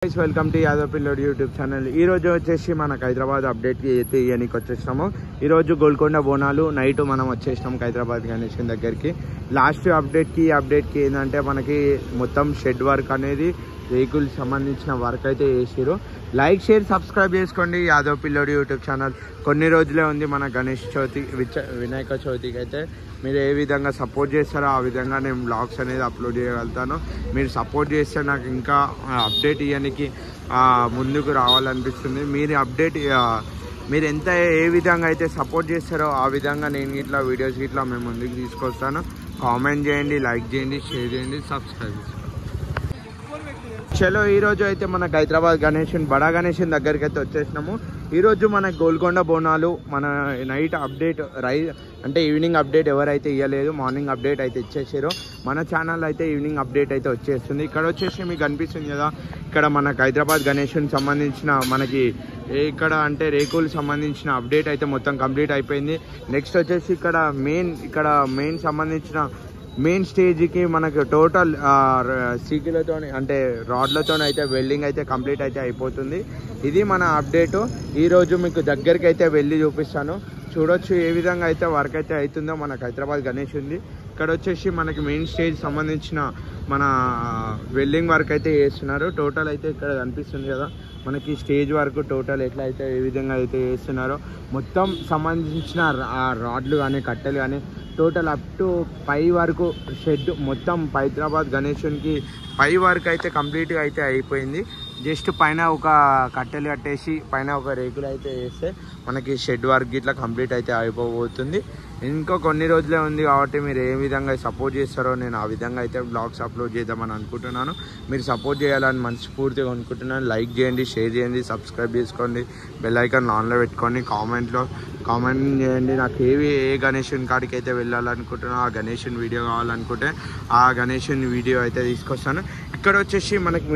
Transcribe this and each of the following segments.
guys, welcome to Yadav Pillod YouTube channel. ఈ రోజు వచ్చేసి మనకు హైదరాబాద్ అప్డేట్ అయితే ఇయనికి వచ్చేసాము. ఈ రోజు గోల్కొండ బోనాలు నైట్ మనం వచ్చేసాము హైదరాబాద్ గణేషన్ దగ్గరికి. లాస్ట్ అప్డేట్ కి ఏంటంటే మనకి మొత్తం షెడ్ వర్క్ అనేది వెహికల్ సంబంధించిన వర్క్ అయితే చేసిరు. లైక్ షేర్ సబ్స్క్రైబ్ చేసుకోండి యాదవ్ పిల్లోడి యూట్యూబ్ ఛానల్. కొన్ని రోజులే ఉంది మన గణేష్ చవితి వినాయక చవితికి అయితే మీరు ఏ విధంగా సపోర్ట్ చేస్తారో ఆ విధంగా నేను బ్లాగ్స్ అనేది అప్లోడ్ చేయగలుగుతాను. మీరు సపోర్ట్ చేస్తే నాకు ఇంకా అప్డేట్ ఇవ్వడానికి ముందుకు రావాలనిపిస్తుంది. మీరు అప్డేట్ మీరు ఎంత ఏ విధంగా అయితే సపోర్ట్ చేస్తారో ఆ విధంగా నేను ఇట్లా వీడియోస్ ఇట్లా మేము ముందుకు తీసుకొస్తాను. కామెంట్ చేయండి, లైక్ చేయండి, షేర్ చేయండి, సబ్స్క్రైబ్ చేసుకోండి. చలో ఈరోజు అయితే మనకు హైదరాబాద్ గణేషన్ బడా గణేషన్ దగ్గరికి అయితే వచ్చేసినాము. ఈరోజు మన గోల్కొండ బోనాలు మన నైట్ అప్డేట్ అంటే ఈవినింగ్ అప్డేట్ ఎవరైతే ఇవ్వలేదు, మార్నింగ్ అప్డేట్ అయితే ఇచ్చేసారో మన ఛానల్ అయితే ఈవినింగ్ అప్డేట్ అయితే వచ్చేస్తుంది. ఇక్కడ వచ్చేసి మీకు కనిపిస్తుంది కదా, ఇక్కడ మనకు హైదరాబాద్ గణేషన్ సంబంధించిన మనకి ఇక్కడ అంటే రేకులు సంబంధించిన అప్డేట్ అయితే మొత్తం కంప్లీట్ అయిపోయింది. నెక్స్ట్ వచ్చేసి ఇక్కడ మెయిన్ సంబంధించిన మెయిన్ స్టేజ్కి మనకు టోటల్ సీకులతో అంటే రాడ్లతో అయితే వెల్డింగ్ అయితే కంప్లీట్ అయితే అయిపోతుంది. ఇది మన అప్డేటు. ఈరోజు మీకు దగ్గరికి అయితే వెళ్ళి చూపిస్తాను. చూడొచ్చు ఏ విధంగా అయితే వర్క్ అయితే అవుతుందో మనకు హైదరాబాద్ గణేష్ ఉంది. ఇక్కడ వచ్చేసి మనకి మెయిన్ స్టేజ్ సంబంధించిన మన వెల్డింగ్ వర్క్ అయితే చేస్తున్నారు. టోటల్ అయితే ఇక్కడ కనిపిస్తుంది కదా మనకి స్టేజ్ వరకు టోటల్ ఎట్లా అయితే ఏ విధంగా అయితే చేస్తున్నారో మొత్తం సంబంధించిన రాడ్లు కానీ కట్టెలు కానీ టోటల్ అప్ టు పై వరకు షెడ్ మొత్తం హైదరాబాద్ గణేషన్కి పై వరకు అయితే కంప్లీట్గా అయితే అయిపోయింది. జస్ట్ పైన ఒక కట్టెలు కట్టేసి పైన ఒక రేకులు అయితే వేస్తే మనకి షెడ్ వర్క్ ఇట్లా కంప్లీట్ అయితే అయిపోబోతుంది. ఇంకా కొన్ని రోజులే ఉంది కాబట్టి మీరు ఏ విధంగా సపోర్ట్ చేస్తారో నేను ఆ విధంగా అయితే బ్లాగ్స్ అప్లోడ్ చేద్దామని అనుకుంటున్నాను. మీరు సపోర్ట్ చేయాలని మనస్ఫూర్తిగా అనుకుంటున్నాను. లైక్ చేయండి, షేర్ చేయండి, సబ్స్క్రైబ్ చేసుకోండి, బెల్ ఐకాన్ ఆన్లో పెట్టుకోండి, కామెంట్ చేయండి. నాకు ఏ గణేషన్ కాడికి అయితే వెళ్ళాలనుకుంటున్నా ఆ గణేషన్ వీడియో కావాలనుకుంటే ఆ గణేషన్ వీడియో అయితే తీసుకొస్తాను. ఇక్కడ వచ్చేసి మనకి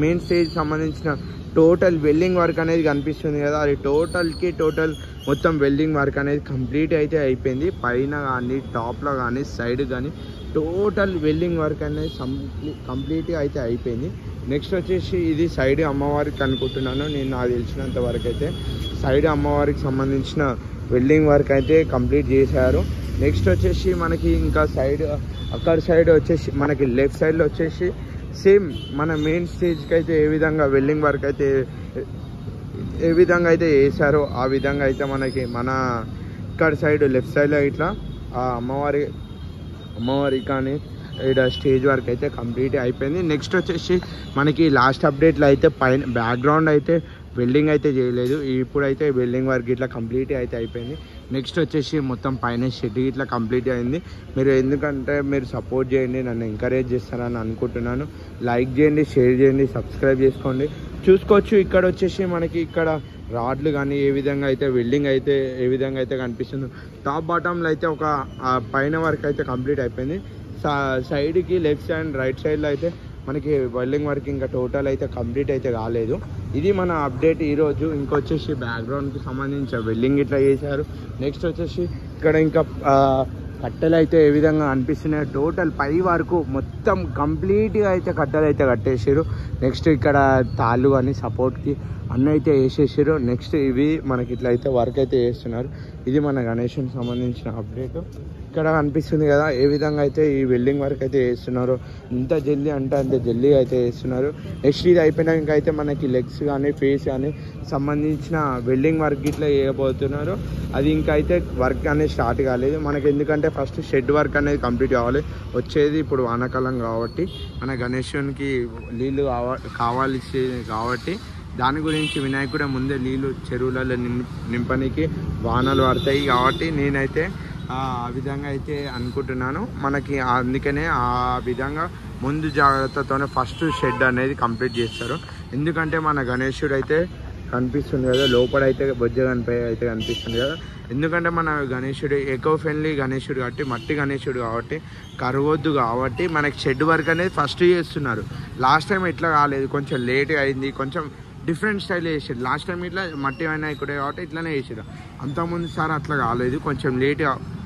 మెయిన్ స్టేజ్ సంబంధించిన టోటల్ వెల్డింగ్ వర్క్ అనేది కనిపిస్తుంది కదా, అది టోటల్ మొత్తం వెల్డింగ్ వర్క్ అనేది కంప్లీట్ అయితే అయిపోయింది. పైన కానీ టాప్లో కానీ సైడ్ కానీ టోటల్ వెల్డింగ్ వర్క్ అనేది కంప్లీట్గా అయితే అయిపోయింది. నెక్స్ట్ వచ్చేసి ఇది సైడ్ అమ్మవారికి అనుకుంటున్నాను నేను, నాకు తెలిసినంత వరకు అయితే సైడ్ అమ్మవారికి సంబంధించిన వెల్డింగ్ వర్క్ అయితే కంప్లీట్ చేశారు. నెక్స్ట్ వచ్చేసి మనకి ఇంకా అక్కడ సైడ్ వచ్చేసి మనకి లెఫ్ట్ సైడ్లో వచ్చేసి సేమ్ మన మెయిన్ స్టేజ్కి అయితే ఏ విధంగా వెల్డింగ్ వర్క్ అయితే ఏ విధంగా అయితే వేసారో ఆ విధంగా అయితే మనకి మన ఇక్కడ సైడ్ లెఫ్ట్ సైడ్లో ఇట్లా ఆ అమ్మవారి కానీ ఇక్కడ స్టేజ్ వర్క్ అయితే కంప్లీట్ అయిపోయింది. నెక్స్ట్ వచ్చేసి మనకి లాస్ట్ అప్డేట్లో అయితే పైన బ్యాక్గ్రౌండ్ అయితే వెల్డింగ్ అయితే చేయలేదు. ఇప్పుడైతే వెల్డింగ్ వర్క్ ఇట్లా కంప్లీట్ అయితే అయిపోయింది. నెక్స్ట్ వచ్చేసి మొత్తం పైన షెడ్ ఇట్లా కంప్లీట్ అయింది. ఎందుకంటే మీరు సపోర్ట్ చేయండి, నన్ను ఎంకరేజ్ చేస్తారని అనుకుంటున్నాను. లైక్ చేయండి, షేర్ చేయండి, సబ్స్క్రైబ్ చేసుకోండి. చూసుకోవచ్చు ఇక్కడ వచ్చేసి మనకి ఇక్కడ రాడ్లు కానీ ఏ విధంగా అయితే వెల్డింగ్ అయితే ఏ విధంగా అయితే కనిపిస్తుందో టాప్ బాటంలో అయితే ఒక పైన వర్క్ అయితే కంప్లీట్ అయిపోయింది. సైడ్కి లెఫ్ట్ అండ్ రైట్ సైడ్లో అయితే మనకి వెల్డింగ్ వర్క్ ఇంకా టోటల్ అయితే కంప్లీట్ అయితే కాలేదు. ఇది మన అప్డేట్ ఈరోజు. ఇంకొచ్చేసి బ్యాక్గ్రౌండ్కి సంబంధించిన వెల్డింగ్ ఇట్లా చేశారు. నెక్స్ట్ వచ్చేసి ఇక్కడ ఇంకా కట్టెలు అయితే ఏ విధంగా అనిపిస్తున్నాయి, టోటల్ పై వరకు మొత్తం కంప్లీట్గా అయితే కట్టెలు అయితే కట్టేసారు. నెక్స్ట్ ఇక్కడ తాళ్ళు కానీ సపోర్ట్కి అన్నీ అయితే వేసేసారు. నెక్స్ట్ ఇవి మనకి ఇట్లా అయితే వర్క్ అయితే చేస్తున్నారు. ఇది మన గణేష్కి సంబంధించిన అప్డేట్. ఇక్కడ కనిపిస్తుంది కదా ఏ విధంగా అయితే ఈ వెల్డింగ్ వర్క్ అయితే చేస్తున్నారు. ఎంత జల్దీ అంటే అంత జల్దీ అయితే చేస్తున్నారు. నెక్స్ట్ ఇది అయిపోయినాక అయితే మనకి లెగ్స్ కానీ ఫేస్ కానీ సంబంధించిన వెల్డింగ్ వర్క్ ఇట్లా చేయబోతున్నారు. అది ఇంకా అయితే వర్క్ అనేది స్టార్ట్ కాలేదు మనకి, ఎందుకంటే ఫస్ట్ షెడ్ వర్క్ అనేది కంప్లీట్ కావాలి. వచ్చేది ఇప్పుడు వానాకాలం కాబట్టి మన గణేశునికి నీళ్ళు కావాల్సి కాబట్టి దాని గురించి వినాయకుడే ముందే నీళ్ళు చెరువులలో నింపడానికి వానలు పడతాయి కాబట్టి నేనైతే ఆ విధంగా అయితే అనుకుంటున్నాను. మనకి అందుకనే ఆ విధంగా ముందు జాగ్రత్తతోనే ఫస్ట్ షెడ్ అనేది కంప్లీట్ చేస్తారు. ఎందుకంటే మన గణేశుడు అయితే కనిపిస్తుంది కదా, లోపలైతే బొజ్జ అయితే కనిపిస్తుంది కదా. ఎందుకంటే మన గణేశుడు ఎకో ఫ్రెండ్లీ గణేశుడు కాబట్టి మట్టి గణేశుడు కాబట్టి కరగొద్దు కాబట్టి మనకి షెడ్ వర్క్ అనేది ఫస్ట్ చేస్తున్నారు. లాస్ట్ టైం ఇట్లా కాలేదు, కొంచెం లేట్ అయింది, కొంచెం డిఫరెంట్ స్టైల్ చేసారు. లాస్ట్ టైం ఇట్లా మట్టి వినాయకుడే కాబట్టి ఇట్లానే చేసారు. అంతకుముందు సార్ అట్లా కాలేదు, కొంచెం లేట్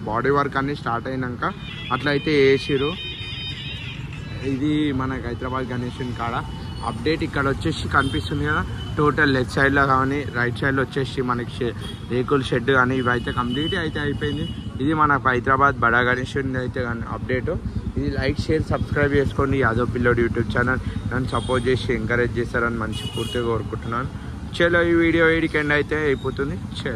బాడీ వర్క్ అన్నీ స్టార్ట్ అయినాక అట్లా అయితే వేసారు. ఇది మన హైదరాబాద్ గణేషన్ కాడ అప్డేట్ ఇక్కడ వచ్చేసి కనిపిస్తుంది కదా, టోటల్ లెఫ్ట్ సైడ్లో కానీ రైట్ సైడ్లో వచ్చేసి మనకి రేకుల షెడ్ కానీ ఇవైతే కంప్లీట్ అయితే అయిపోయింది. ఇది మన హైదరాబాద్ బడా గణేష్ అయితే కానీ అప్డేటు. ఇది లైక్ షేర్ సబ్స్క్రైబ్ చేసుకోండి. యాదవ్ పిల్లోడు యూట్యూబ్ ఛానల్ నన్ను సపోర్ట్ చేసి ఎంకరేజ్ చేస్తారని మంచి పూర్తిగా కోరుకుంటున్నాను. చలో ఈ వీడియో వీడికి ఎండ్ అయితే అయిపోతుంది. చలో.